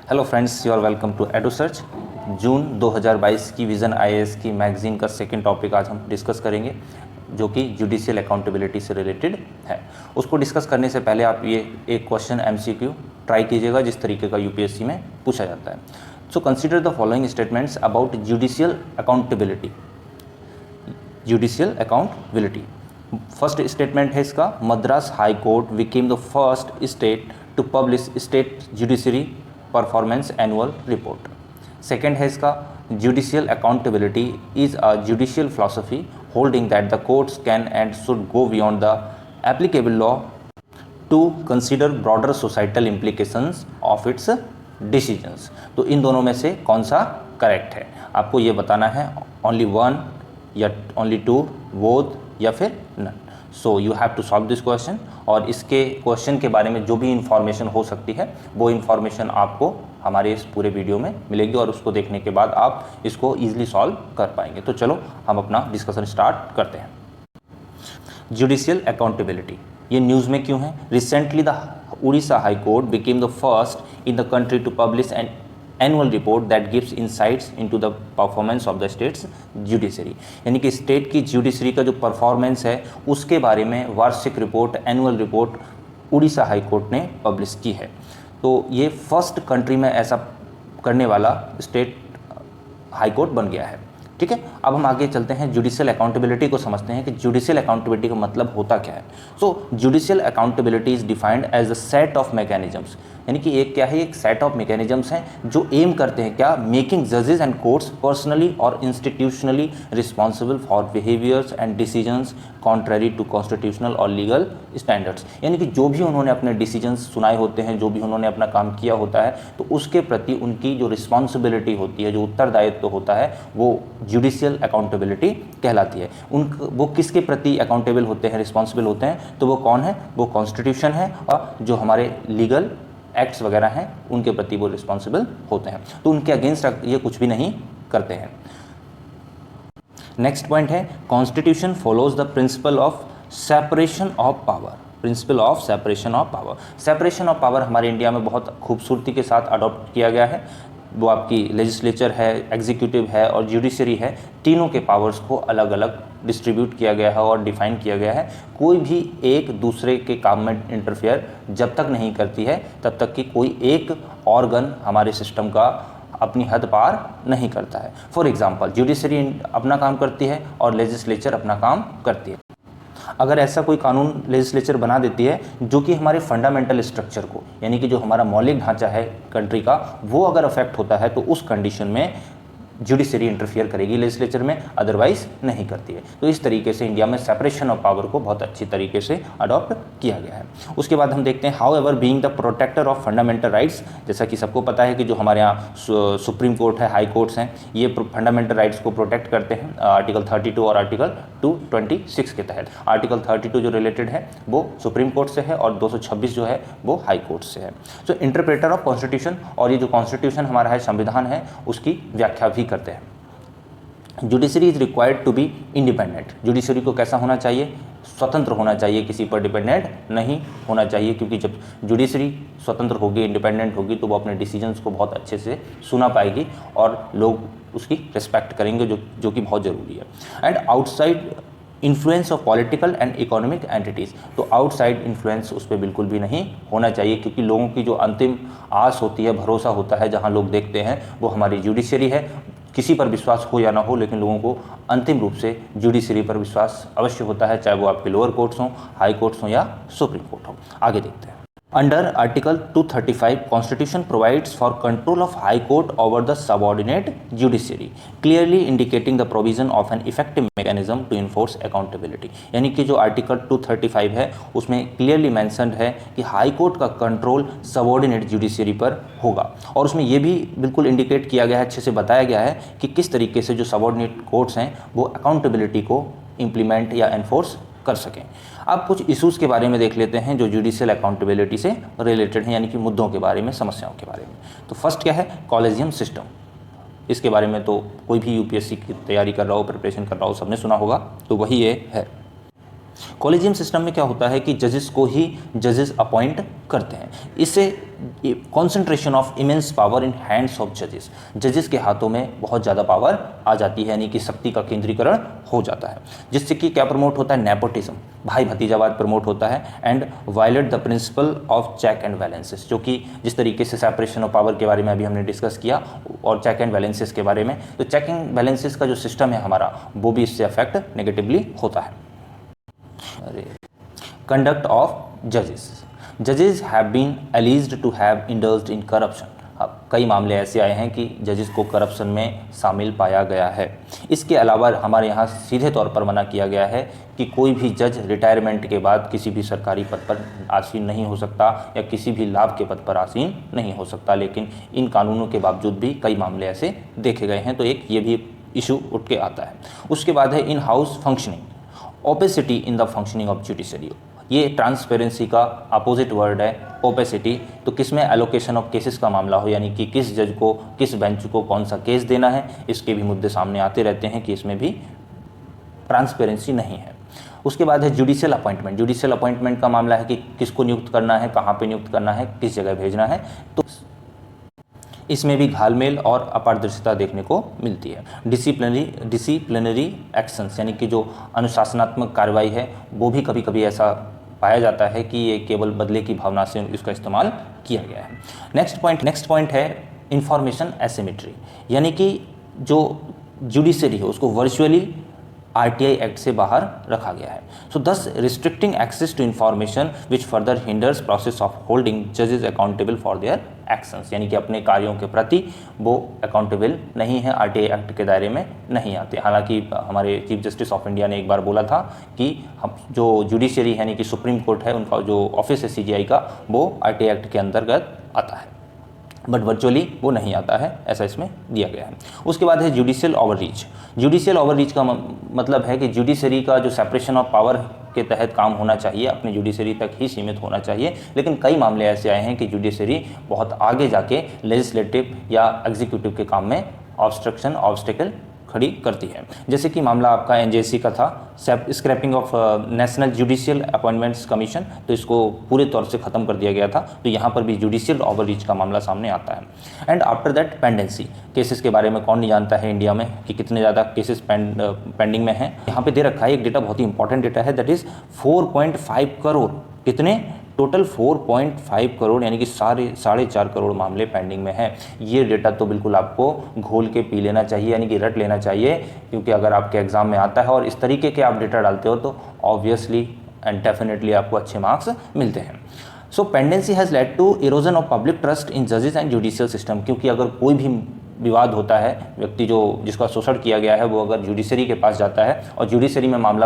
Hello friends, you are welcome to edu search. June 2022 की Vision IAS की magazine का second topic आज हम डिस्कस करेंगे, जो कि जुडिशियल अकाउंटेबिलिटी से रिलेटेड है। उसको डिस्कस करने से पहले आप ये एक क्वेश्चन एमसीक्यू ट्राई कीजिएगा, जिस तरीके का यूपीएससी में पूछा जाता है। So consider the following statements about judicial accountability. Judicial accountability, first statement है इसका, Madras high court became the first state to publish state judiciary performance annual report. Second है इसका, judicial accountability is a judicial philosophy holding that the courts can and should go beyond the applicable law to consider broader societal implications of its decisions. तो इन दोनों में से कौन सा correct है, आपको ये बताना है। ओनली वन या ओनली टू, बोथ या फिर none. So you have to solve this question, और इसके क्वेश्चन के बारे में जो भी इंफॉर्मेशन हो सकती है वो इंफॉर्मेशन आपको हमारे इस पूरे वीडियो में मिलेगी, और उसको देखने के बाद आप इसको ईजिली सॉल्व कर पाएंगे। तो चलो हम अपना डिस्कशन स्टार्ट करते हैं। जुडिशियल अकाउंटेबिलिटी ये न्यूज़ में क्यों है? Recently the Orissa high court became the first in the country to publish an annual report that gives insights into the performance of the state's judiciary. यानी कि स्टेट की judiciary का जो परफॉर्मेंस है उसके बारे में वार्षिक report, annual report Orissa high court ने पब्लिश की है। तो ये फर्स्ट कंट्री में ऐसा करने वाला स्टेट हाई कोर्ट बन गया है। ठीक है, अब हम आगे चलते हैं, जुडिशियल अकाउंटेबिलिटी को समझते हैं कि जुडिशियल अकाउंटेबिलिटी का मतलब होता क्या है। So judicial accountability is defined as the set of mechanisms, यानी कि एक क्या है, एक सेट ऑफ मैकेनिज्म्स हैं जो एम करते हैं क्या, मेकिंग जजेस एंड कोर्ट्स पर्सनली और institutionally responsible for behaviours and decisions contrary to constitutional और लीगल स्टैंडर्ड्स। यानी कि जो भी उन्होंने अपने डिसीजंस सुनाए होते हैं, जो भी उन्होंने अपना काम किया होता है, तो उसके प्रति उनकी जो रिस्पॉन्सिबिलिटी होती है, जो उत्तरदायित्व होता है, वो जुडिशियल अकाउंटेबिलिटी कहलाती है। वो किसके प्रति अकाउंटेबल होते हैं, रिस्पॉन्सिबल होते हैं? तो वो कौन है? वो कॉन्स्टिट्यूशन है, और जो हमारे लीगल एक्ट्स वगैरह हैं उनके प्रति वो रिस्पॉन्सिबल होते हैं। तो उनके अगेंस्ट ये कुछ भी नहीं करते हैं। नेक्स्ट पॉइंट है, constitution follows the principle of separation of power. Principle of separation of power, separation of power हमारे इंडिया में बहुत खूबसूरती के साथ अडॉप्ट किया गया है। वो आपकी लेजिस्लेचर है, एग्जीक्यूटिव है और जुडिशरी है, तीनों के पावर्स को अलग अलग डिस्ट्रीब्यूट किया गया है और डिफाइन किया गया है। कोई भी एक दूसरे के काम में इंटरफेयर जब तक नहीं करती है तब तक कि कोई एक ऑर्गन हमारे सिस्टम का अपनी हद पार नहीं करता है। फॉर एग्जांपल, जुडिशरी अपना काम करती है और लेजिस्लेचर अपना काम करती है। अगर ऐसा कोई कानून लेजिस्लेचर बना देती है जो कि हमारे फंडामेंटल स्ट्रक्चर को, यानी कि जो हमारा मौलिक ढांचा है कंट्री का, वो अगर अफेक्ट होता है तो उस कंडीशन में जुडिशरी इंटरफियर करेगी लेजिस्लेचर में, अदरवाइज नहीं करती है। तो इस तरीके से इंडिया में सेपरेशन ऑफ पावर को बहुत अच्छी तरीके से अडॉप्ट किया गया है। उसके बाद हम देखते हैं, however being the protector of fundamental rights, जैसा कि सबको पता है कि जो हमारे यहाँ सुप्रीम कोर्ट है, हाई कोर्ट्स हैं, ये फंडामेंटल राइट्स को प्रोटेक्ट करते हैं आर्टिकल 32 और आर्टिकल 226 के तहत। आर्टिकल 32 जो रिलेटेड है वो सुप्रीम कोर्ट से है और 226 जो है वो हाई कोर्ट से है। सो इंटरप्रेटर ऑफ कॉन्स्टिट्यूशन, और ये जो कॉन्स्टिट्यूशन हमारा है, संविधान है, उसकी व्याख्या भी करते हैं। Judiciary is required to be independent. Judiciary को कैसा होना चाहिए? स्वतंत्र होना चाहिए, किसी पर डिपेंडेंट नहीं होना चाहिए, क्योंकि जब जुडिशरी स्वतंत्र होगी, इंडिपेंडेंट होगी, तो वो अपने डिसीजंस को बहुत अच्छे से सुना पाएगी और लोग उसकी रिस्पेक्ट करेंगे, जो कि बहुत ज़रूरी है। And outside influence of political and economic entities, तो आउटसाइड इन्फ्लुएंस उस पर बिल्कुल भी नहीं होना चाहिए, क्योंकि लोगों की जो अंतिम आस होती है, भरोसा होता है, जहां लोग देखते हैं वो हमारी जुडिशरी है। किसी पर विश्वास हो या ना हो, लेकिन लोगों को अंतिम रूप से जुडिशरी पर विश्वास अवश्य होता है, चाहे वो आपके लोअर कोर्ट्स हों, हाई कोर्ट्स हों या सुप्रीम कोर्ट हो। आगे देखते हैं। Under Article 235, Constitution provides for control of High Court over the subordinate judiciary, clearly indicating the provision of an effective mechanism to enforce accountability। यानी कि जो आर्टिकल 235 है उसमें क्लियरली मैंशनड है कि हाई कोर्ट का कंट्रोल सबॉर्डिनेट जुडिशरी पर होगा, और उसमें ये भी बिल्कुल इंडिकेट किया गया है, अच्छे से बताया गया है कि किस तरीके से जो सबॉर्डिनेट कोर्ट्स हैं वो अकाउंटेबिलिटी को इम्प्लीमेंट या एनफोर्स कर सकें। अब कुछ इश्यूज़ के बारे में देख लेते हैं जो जुडिशियल अकाउंटेबिलिटी से रिलेटेड हैं, यानी कि मुद्दों के बारे में, समस्याओं के बारे में। तो फर्स्ट क्या है? Collegium system. इसके बारे में तो कोई भी यूपीएससी की तैयारी कर रहा हो, प्रिपरेशन कर रहा हो, सबने सुना होगा, तो वही ये है। कॉलेजियम सिस्टम में क्या होता है कि जजेस को ही जजेस अपॉइंट करते हैं। इससे concentration of immense power in hands of जजेस, जजेस के हाथों में बहुत ज़्यादा पावर आ जाती है, यानी कि शक्ति का केंद्रीकरण हो जाता है, जिससे कि क्या प्रमोट होता है, नेपोटिज्म, भाई भतीजावाद प्रमोट होता है, and violate the principle of check and balances, जो कि जिस तरीके से सेपरेशन ऑफ पावर के बारे में अभी हमने डिस्कस किया और चेक एंड बैलेंसेस के बारे में, तो चेक एंड बैलेंसेस का जो सिस्टम है हमारा वो भी इससे अफेक्ट नेगेटिवली होता है। Conduct of judges. Judges have been alleged to have indulged in corruption. अब कई मामले ऐसे आए हैं कि जजेस को करप्शन में शामिल पाया गया है। इसके अलावा हमारे यहाँ सीधे तौर पर मना किया गया है कि कोई भी जज रिटायरमेंट के बाद किसी भी सरकारी पद पर आसीन नहीं हो सकता या किसी भी लाभ के पद पर आसीन नहीं हो सकता, लेकिन इन कानूनों के बावजूद भी कई मामले ऐसे देखे गए हैं, तो एक ये भी इशू उठ के आता है। उसके बाद है in house functioning, opacity in the functioning of judiciary. ये ट्रांसपेरेंसी का अपोजिट वर्ड है, ओपेसिटी। तो किस में एलोकेशन ऑफ केसेस का मामला हो, यानी कि किस जज को किस बेंच को कौन सा केस देना है, इसके भी मुद्दे सामने आते रहते हैं कि इसमें भी ट्रांसपेरेंसी नहीं है। उसके बाद है जुडिशियल अपॉइंटमेंट। जुडिशियल अपॉइंटमेंट का मामला है कि किसको नियुक्त करना है, कहाँ पे नियुक्त करना है, किस जगह भेजना है, तो इसमें भी घालमेल और अपारदर्शिता देखने को मिलती है। डिसिप्लिनरी एक्शंस, यानी कि जो अनुशासनात्मक कार्रवाई है वो भी कभी कभी ऐसा पाया जाता है कि ये केवल बदले की भावना से इसका इस्तेमाल किया गया है। नेक्स्ट पॉइंट है इंफॉर्मेशन एसिमेट्री, यानी कि जो जुडिशरी है उसको वर्चुअली आरटीआई एक्ट से बाहर रखा गया है। So this restricting access to information which further hinders process of holding जजेस अकाउंटेबल फॉर देयर एक्शंस, यानी कि अपने कार्यों के प्रति वो अकाउंटेबल नहीं है, आरटीआई एक्ट के दायरे में नहीं आते। हालांकि हमारे चीफ जस्टिस ऑफ इंडिया ने एक बार बोला था कि हम जो जुडिशरी यानी कि सुप्रीम कोर्ट है उनका जो ऑफिस है सीजीआई का, वो आरटीआई एक्ट के अंतर्गत आता है, बट वर्चुअली वो नहीं आता है, ऐसा इसमें दिया गया है। उसके बाद है जुडिशियल ओवररीच। जुडिशियल ओवररीच का मतलब है कि जुडिशरी का जो सेपरेशन ऑफ पावर के तहत काम होना चाहिए अपनी जुडिशरी तक ही सीमित होना चाहिए, लेकिन कई मामले ऐसे आए हैं कि जुडिशरी बहुत आगे जाके लेजिस्लेटिव या एग्जीक्यूटिव के काम में ऑब्स्टेकल खड़ी करती है। जैसे कि मामला आपका एनजेसी का था, scrapping of national judicial appointments commission, तो इसको पूरे तौर से ख़त्म कर दिया गया था, तो यहाँ पर भी जुडिशियल ओवररीच का मामला सामने आता है। And after that pendency, cases के बारे में कौन नहीं जानता है इंडिया में कि कितने ज़्यादा केसेस पेंडिंग में हैं। यहाँ पे दे रखा है एक डेटा, बहुत ही इंपॉर्टेंट डेटा है, दैट इज़ 4.5 करोड़, कितने टोटल 4.5 करोड़, यानी कि 4.5 करोड़ मामले पेंडिंग में हैं। ये डेटा तो बिल्कुल आपको घोल के पी लेना चाहिए, यानी कि रट लेना चाहिए, क्योंकि अगर आपके एग्जाम में आता है और इस तरीके के आप डेटा डालते हो तो ऑब्वियसली एंड डेफिनेटली आपको अच्छे मार्क्स मिलते हैं। So pendency has led to erosion of public trust in जजेस एंड जुडिशियल सिस्टम, क्योंकि अगर कोई भी विवाद होता है, व्यक्ति जिसका शोषण किया गया है वो अगर जुडिशरी के पास जाता है और जुडिशरी में मामला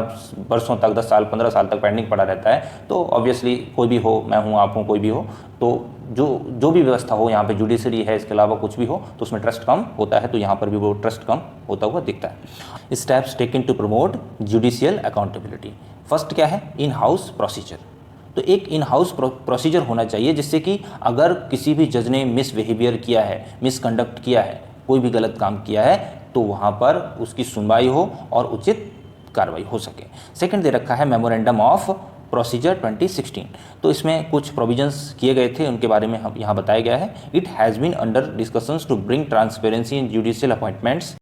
वर्षों तक 10 साल 15 साल तक पेंडिंग पड़ा रहता है, तो ऑब्वियसली कोई भी हो, मैं हूँ, आप हूँ, कोई भी हो, तो जो भी व्यवस्था हो, यहाँ पे जुडिशरी है, इसके अलावा कुछ भी हो, तो उसमें ट्रस्ट कम होता है, तो यहाँ पर भी वो ट्रस्ट कम होता हुआ दिखता है। Steps taken to promote judicial accountability. First क्या है, इन हाउस प्रोसीजर। तो एक इन हाउस प्रोसीजर होना चाहिए जिससे कि अगर किसी भी जज ने मिसबिहेवियर किया है, मिसकंडक्ट किया है, कोई भी गलत काम किया है, तो वहाँ पर उसकी सुनवाई हो और उचित कार्रवाई हो सके। सेकंड दे रखा है मेमोरेंडम ऑफ प्रोसीजर 2016। तो इसमें कुछ प्रोविजंस किए गए थे, उनके बारे में हम यहाँ बताया गया है। It has been under discussions to bring transparency in judicial appointments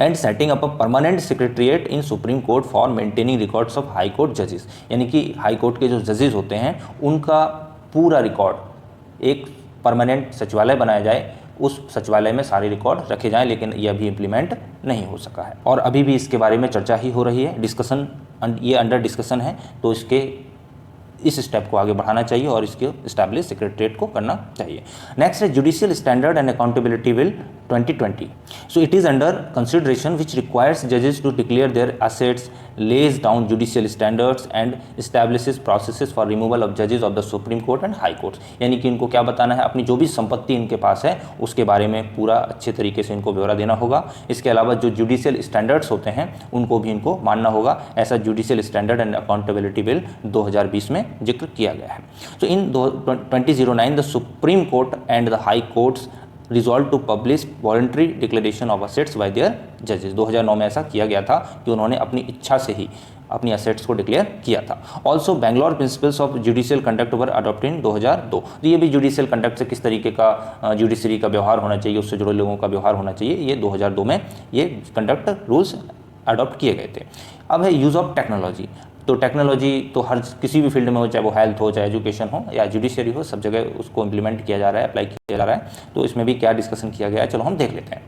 and setting up a permanent secretariat in supreme court for maintaining records of high court जजेस, यानी कि हाई कोर्ट के जो जजेस होते हैं उनका पूरा रिकॉर्ड एक परमानेंट सचिवालय बनाया जाए, उस सचिवालय में सारे रिकॉर्ड रखे जाएं, लेकिन ये अभी इम्प्लीमेंट नहीं हो सका है और अभी भी इसके बारे में चर्चा ही हो रही है, डिस्कशन, ये अंडर डिस्कशन है, तो इस स्टेप को आगे बढ़ाना चाहिए और इसके इस्टेब्लिश सेक्रेटरीट को करना चाहिए। नेक्स्ट है judicial standard and accountability bill 2020। So it is under consideration which requires जजेस to declare their assets, lays down judicial standards and establishes processes for removal of judges of the Supreme Court and High Courts। यानी कि इनको क्या बताना है, अपनी जो भी संपत्ति इनके पास है उसके बारे में पूरा अच्छे तरीके से इनको ब्यौरा देना होगा। इसके अलावा जो जुडिशियल स्टैंडर्ड्स होते हैं उनको भी इनको मानना होगा, ऐसा judicial standard and accountability bill 2020 में जिक्र किया गया है। तो in 2009 the supreme court and the high courts resolve to publish voluntary declaration of assets by their जजेस। 2009 में ऐसा किया गया था कि उन्होंने अपनी इच्छा से ही अपनी असेट्स को डिक्लेयर किया था। Also Bangalore principles of judicial conduct were adopted in 2002। तो ये भी जुडिशियल कंडक्ट से किस तरीके का जुडिशरी का व्यवहार होना चाहिए, उससे जुड़े लोगों का व्यवहार होना चाहिए, ये 2002 में ये कंडक्ट रूल्स अडॉप्ट किए गए थे। अब है यूज़ ऑफ टेक्नोलॉजी। तो टेक्नोलॉजी तो हर किसी भी फील्ड में हो, चाहे वो हेल्थ हो, चाहे एजुकेशन हो या जुडिशरी हो, सब जगह उसको इम्प्लीमेंट किया जा रहा है, अप्लाई किया जा रहा है। तो इसमें भी क्या डिस्कशन किया गया है, चलो हम देख लेते हैं।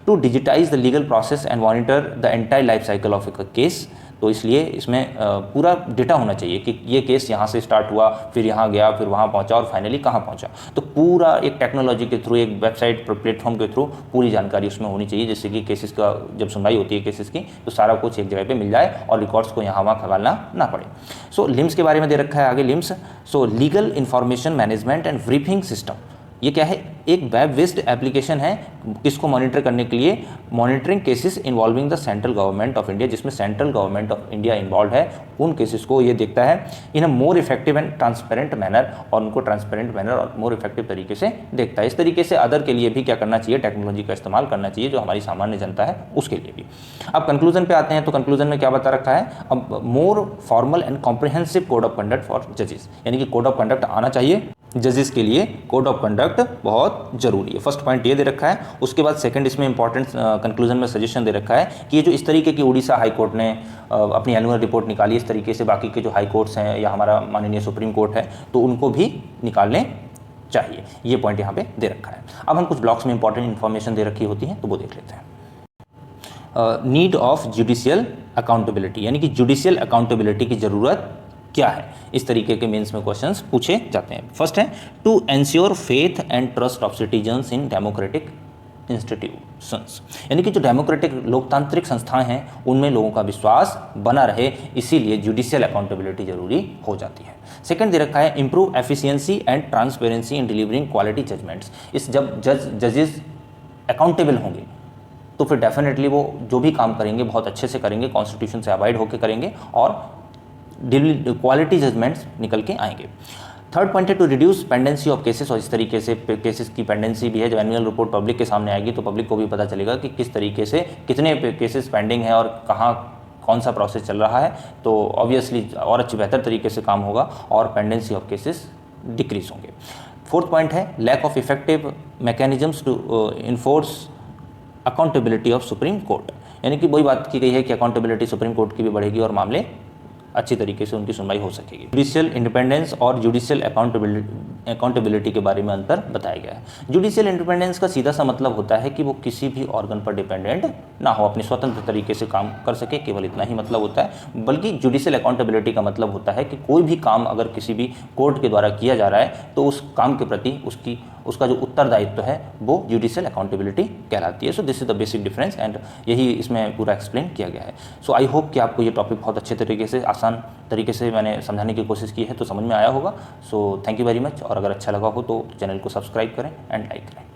To digitize the legal process and monitor the entire life cycle of a case. तो इसलिए इसमें पूरा डेटा होना चाहिए कि ये केस यहाँ से स्टार्ट हुआ, फिर यहाँ गया, फिर वहाँ पहुँचा और फाइनली कहाँ पहुँचा। तो पूरा एक टेक्नोलॉजी के थ्रू, एक वेबसाइट पर प्लेटफॉर्म के थ्रू पूरी जानकारी उसमें होनी चाहिए, जिससे कि केसेस का जब सुनवाई होती है केसेस की, तो सारा कुछ एक जगह पे मिल जाए और रिकॉर्ड्स को यहाँ वहाँ खगालना ना पड़े। सो लिम्स के बारे में दे रखा है आगे, limbs. So legal information management and briefing system. ये क्या है, एक वेब बेस्ड एप्लीकेशन है, किसको मॉनिटर करने के लिए, monitoring cases involving the central government of India, जिसमें central government of India involve है, उन केसेस को ये देखता है in a more effective and transparent manner, और उनको ट्रांसपेरेंट मैनर और मोर इफेक्टिव तरीके से देखता है। इस तरीके से अदर के लिए भी क्या करना चाहिए, टेक्नोलॉजी का इस्तेमाल करना चाहिए, जो हमारी सामान्य जनता है उसके लिए भी। अब कंक्लूजन पे आते हैं। तो कंक्लूजन में क्या बता रखा है, अब मोर formal and comprehensive code of conduct for जजेस, यानी कि कोड ऑफ कंडक्ट आना चाहिए जजेस के लिए, कोड ऑफ कंडक्ट बहुत जरूरी है। फर्स्ट पॉइंट ये दे रखा है। उसके बाद सेकंड इसमें इंपॉर्टेंट कंक्लूजन में सजेशन दे रखा है कि ये जो इस तरीके की उड़ीसा हाई कोर्ट ने अपनी एनुअल रिपोर्ट निकाली, इस तरीके से बाकी के जो हाई कोर्ट्स हैं या हमारा माननीय सुप्रीम कोर्ट है, तो उनको भी निकालने चाहिए। ये पॉइंट यहाँ पे दे रखा है। अब हम कुछ ब्लॉक्स में इंपॉर्टेंट इन्फॉर्मेशन दे रखी होती है, तो वो देख लेते हैं। नीड ऑफ जुडिशियल अकाउंटेबिलिटी, यानी कि जुडिशियल अकाउंटेबिलिटी की ज़रूरत क्या है, इस तरीके के मेंस में क्वेश्चंस पूछे जाते हैं। फर्स्ट है to ensure faith and trust of citizens in democratic institutions, यानी कि जो डेमोक्रेटिक लोकतांत्रिक संस्थाएं हैं उनमें लोगों का विश्वास बना रहे, इसीलिए जुडिशियल अकाउंटेबिलिटी जरूरी हो जाती है। सेकंड दे रखा है improve efficiency and transparency in delivering quality judgments. इस जब जजेस अकाउंटेबल होंगे तो फिर डेफिनेटली वो जो भी काम करेंगे बहुत अच्छे से करेंगे, कॉन्स्टिट्यूशन से अवॉइड होकर करेंगे और क्वालिटी जजमेंट्स निकल के आएंगे। थर्ड पॉइंट है to reduce pendency of cases, और इस तरीके से केसेस की पेंडेंसी भी है। जब एनुअल रिपोर्ट पब्लिक के सामने आएगी तो पब्लिक को भी पता चलेगा कि किस तरीके से कितने केसेस पेंडिंग है और कहाँ कौन सा प्रोसेस चल रहा है, तो ऑब्वियसली और अच्छी बेहतर तरीके से काम होगा और पेंडेंसी ऑफ केसेस डिक्रीज होंगे। फोर्थ पॉइंट है lack of effective mechanisms to enforce accountability of supreme court, यानी कि वही बात की गई है कि अकाउंटेबिलिटी सुप्रीम कोर्ट की भी बढ़ेगी और मामले अच्छी तरीके से उनकी सुनवाई हो सकेगी। जुडिशियल इंडिपेंडेंस और जुडिशियल अकाउंटेबिलिटी के बारे में अंतर बताया गया है। जुडिशियल इंडिपेंडेंस का सीधा सा मतलब होता है कि वो किसी भी ऑर्गन पर डिपेंडेंट ना हो, अपनी स्वतंत्र तरीके से काम कर सके, केवल इतना ही मतलब होता है। बल्कि जुडिशियल अकाउंटेबिलिटी का मतलब होता है कि कोई भी काम अगर किसी भी कोर्ट के द्वारा किया जा रहा है तो उस काम के प्रति उसका जो उत्तरदायित्व है वो जुडिशियल अकाउंटेबिलिटी कहलाती है। So this is the basic difference and यही इसमें पूरा एक्सप्लेन किया गया है। सो आई होप कि आपको ये टॉपिक बहुत अच्छे तरीके से, आसान तरीके से मैंने समझाने की कोशिश की है, तो समझ में आया होगा। So thank you very much, और अगर अच्छा लगा हो तो चैनल को सब्सक्राइब करें एंड लाइक करें।